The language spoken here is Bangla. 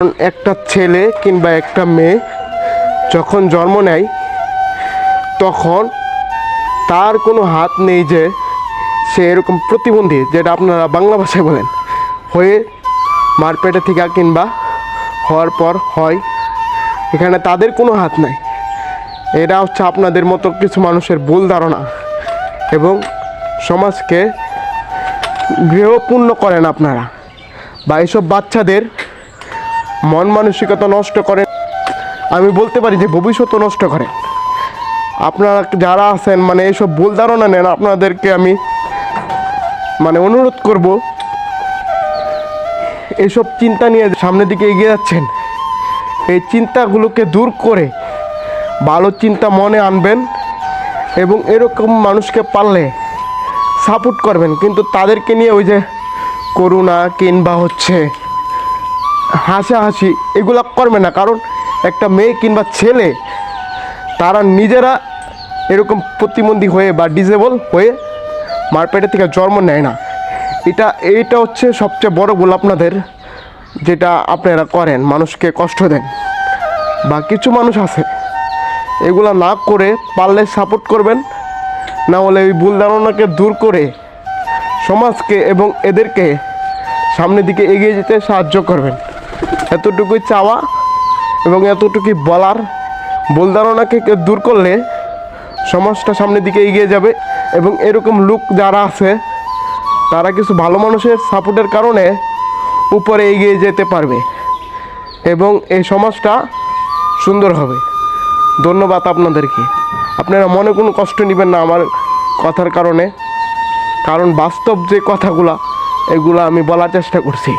একটা ছেলে কিংবা একটা মেয়ে যখন জন্ম নেয় তখন তার কোনো হাত নেই যে সে এরকম প্রতিবন্ধী, যেটা আপনারা বাংলা ভাষায় বলেন, হয়ে মার পেটে থেকে কিংবা হওয়ার পর হয়, এখানে তাদের কোনো হাত নাই। এটা হচ্ছে আপনাদের মতো কিছু মানুষের ভুল ধারণা এবং সমাজকে গৃহপূর্ণ করেন আপনারা, বা এইসব বাচ্চাদের মন মানসিকতা নষ্ট করেন। আমি বলতে পারি যে ভবিষ্যৎও নষ্ট করেন। আপনারা যারা আছেন এইসব ভুল ধারণা নেন, আপনাদেরকে আমি অনুরোধ করব, এইসব চিন্তা নিয়ে সামনের দিকে এগিয়ে যাচ্ছেন, এই চিন্তাগুলোকে দূর করে ভালো চিন্তা মনে আনবেন এবং এরকম মানুষকে পারলে সাপোর্ট করবেন। কিন্তু তাদেরকে নিয়ে ওই যে করুণা কিংবা হাসাহাসি এগুলো করবে না, কারণ একটা মেয়ে কিংবা ছেলে তারা নিজেরা এরকম প্রতিবন্ধী হয়ে বা ডিসেবল হয়ে মার পেটের থেকে জন্ম নেয় না। এইটা হচ্ছে সবচেয়ে বড় ভুল আপনাদের, যেটা আপনারা করেন, মানুষকে কষ্ট দেন। বা কিছু মানুষ আছে এগুলো না করে পারলে সাপোর্ট করবেন, না হলে ওই ভুল ধারণাকে দূর করে সমাজকে এবং এদেরকে সামনের দিকে এগিয়ে যেতে সাহায্য করবেন। এতটুকুই চাওয়া এবং এতটুকুই বলার। ভুল ধারণাকে দূর করলে সমাজটা সামনের দিকে এগিয়ে যাবে এবং এরকম লোক যারা আছে তারা কিছু ভালো মানুষের সাপোর্টের কারণে উপরে এগিয়ে যেতে পারবে এবং এই সমাজটা সুন্দর হবে। ধন্যবাদ আপনাদেরকে। আপনারা মনে কোনো কষ্ট নেবেন না আমার কথার কারণে, কারণ বাস্তব যে কথাগুলো এগুলো আমি বলার চেষ্টা করছি।